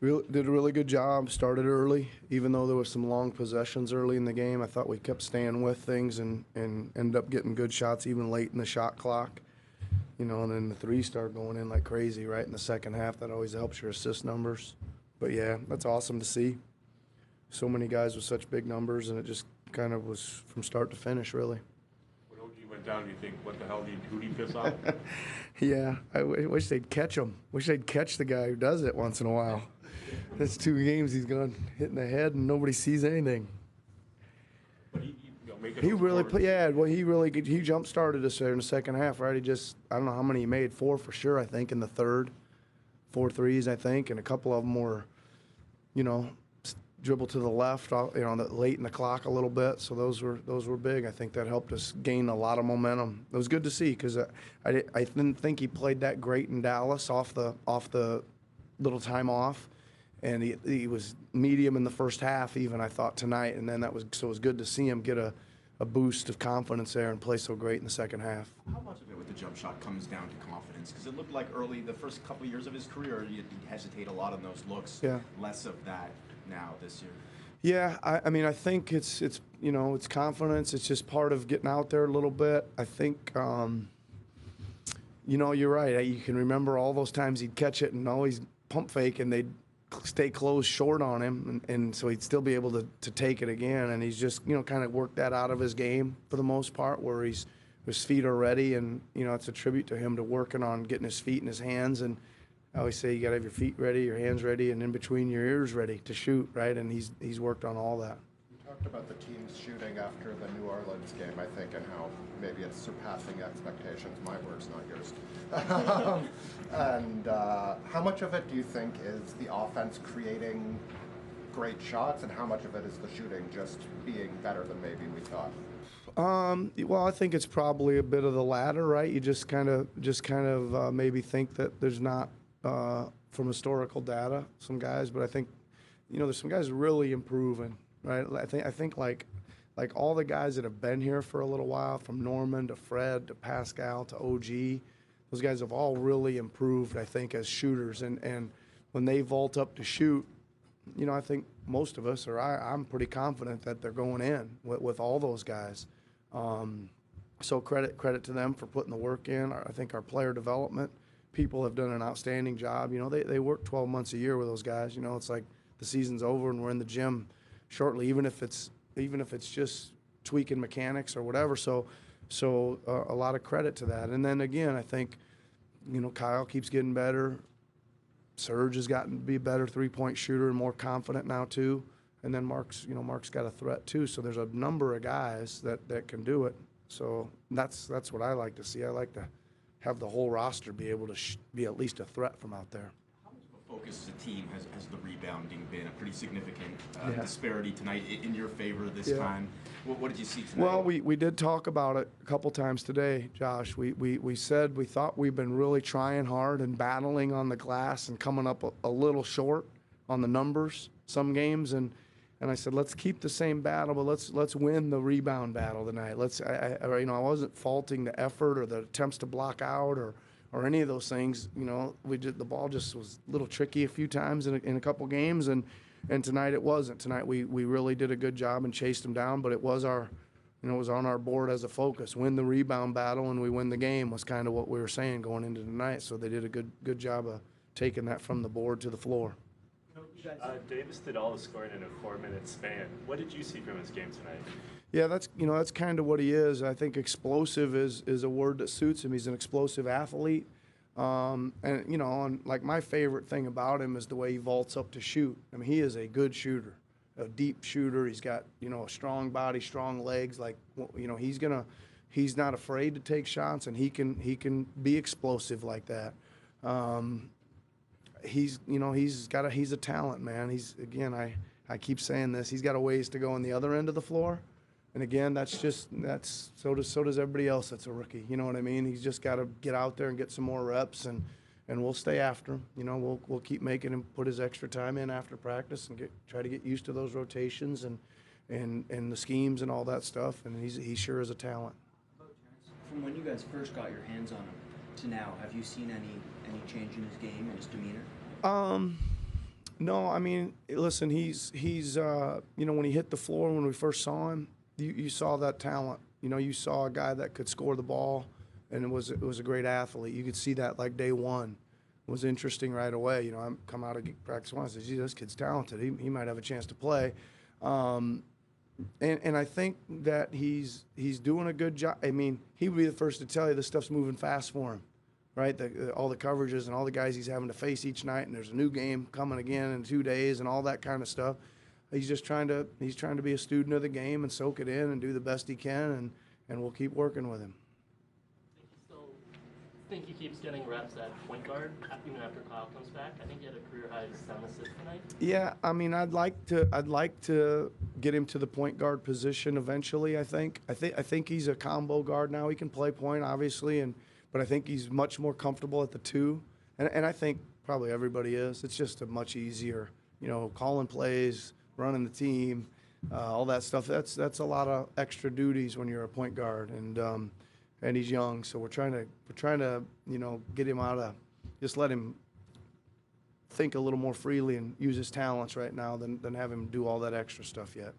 Did a really good job. Started early, even though there was some long possessions early in the game. I thought we kept staying with things and ended up getting good shots even late in the shot clock. And then the threes started going in like crazy right in the second half. That always helps your assist numbers. But yeah, that's awesome to see. So many guys with such big numbers, and it just kind of was from start to finish, really. When OG went down, you think, what the hell who'd he piss off? Yeah, I wish they'd catch him. Wish they'd catch the guy who does it once in a while. That's 2 games he's gone hitting the head and nobody sees anything. But make it He really put, yeah. Well, he jump started us there in the second half, right? I don't know how many he made, 4 for sure, I think, in the third, 4 threes, I think, and a couple of them were, dribble to the left, late in the clock a little bit. So those were big. I think that helped us gain a lot of momentum. It was good to see because I didn't think he played that great in Dallas off the little time off. And he was medium in the first half, even, I thought, tonight. And then it was good to see him get a boost of confidence there and play so great in the second half. How much of it with the jump shot comes down to confidence? Because it looked like early, the first couple of years of his career, he'd hesitate a lot on those looks. Yeah. Less of that now this year. Yeah, I mean, I think it's confidence. It's just part of getting out there a little bit. I think, you're right. You can remember all those times he'd catch it and always pump fake, and they'd stay closed short on him, and so he'd still be able to take it again. And he's just, kind of worked that out of his game for the most part, where his feet are ready, and, it's a tribute to him to working on getting his feet in his hands. And I always say you got to have your feet ready, your hands ready, and in between your ears ready to shoot, right? And he's worked on all that. You talked about the team's shooting after the New Orleans game, I think, and how maybe it's surpassing expectations. My words, not yours. And how much of it do you think is the offense creating great shots, and how much of it is the shooting just being better than maybe we thought? Well, I think it's probably a bit of the latter, right? You just kind of maybe think that there's not, from historical data, some guys, but I think, there's some guys really improving, right? I think like all the guys that have been here for a little while, from Norman to Fred to Pascal to OG, those guys have all really improved, I think, as shooters. And when they vault up to shoot, I think most of us, or I'm pretty confident that they're going in with all those guys. So credit to them for putting the work in. I think our player development people have done an outstanding job. They work 12 months a year with those guys. It's like the season's over and we're in the gym shortly, even if it's just tweaking mechanics or whatever. So a lot of credit to that. And then again, I think, Kyle keeps getting better. Serge has gotten to be a better three-point shooter and more confident now too. And then Mark's got a threat too. So there's a number of guys that can do it. So that's what I like to see. I like to have the whole roster be able to be at least a threat from out there. How much of a focus as a team has the rebounding been? A pretty significant disparity tonight in your favor this time. What did you see tonight? Well, we did talk about it a couple times today, Josh. We said we thought we've been really trying hard and battling on the glass and coming up a little short on the numbers some games, and I said, let's keep the same battle, but let's win the rebound battle tonight. I wasn't faulting the effort or the attempts to block out or any of those things. The ball just was a little tricky a few times in a couple games, and tonight it wasn't. Tonight we really did a good job and chased them down, but it was it was on our board as a focus. Win the rebound battle and we win the game was kind of what we were saying going into tonight. So they did a good job of taking that from the board to the floor. Davis did all the scoring in a 4-minute span. What did you see from his game tonight? Yeah, that's kind of what he is. I think explosive is a word that suits him. He's an explosive athlete, and like my favorite thing about him is the way he vaults up to shoot. I mean, he is a good shooter, a deep shooter. He's got a strong body, strong legs. He's not afraid to take shots, and he can be explosive like that. He's a talent, man. I keep saying this. He's got a ways to go on the other end of the floor, and again, so does everybody else that's a rookie. You know what I mean? He's just got to get out there and get some more reps, and we'll stay after him. We'll keep making him put his extra time in after practice and try to get used to those rotations and the schemes and all that stuff. And he sure is a talent. From when you guys first got your hands on him to now, have you seen any change in his game and his demeanor? No, I mean, listen, he's you know, when he hit the floor when we first saw him, you saw that talent. You know, you saw a guy that could score the ball, and it was a great athlete. You could see that like day one. It was interesting right away. You know, I'm come out of practice one, I said, "Gee, this kid's talented. He might have a chance to play." And I think that he's doing a good job. I mean, he would be the first to tell you this stuff's moving fast for him, right? All the coverages and all the guys he's having to face each night, and there's a new game coming again in 2 days and all that kind of stuff. He's just trying to be a student of the game and soak it in and do the best he can, and we'll keep working with him. Think he keeps getting reps at point guard even after Kyle comes back? I think he had a career high 7 assists tonight. Yeah, I mean, I'd like to get him to the point guard position eventually. I think he's a combo guard now. He can play point, obviously, but I think he's much more comfortable at the 2, and I think probably everybody is. It's just a much easier, you know, calling plays, running the team, all that stuff. That's a lot of extra duties when you're a point guard, and he's young, so we're trying to you know, get him out of, just let him think a little more freely and use his talents right now than have him do all that extra stuff yet.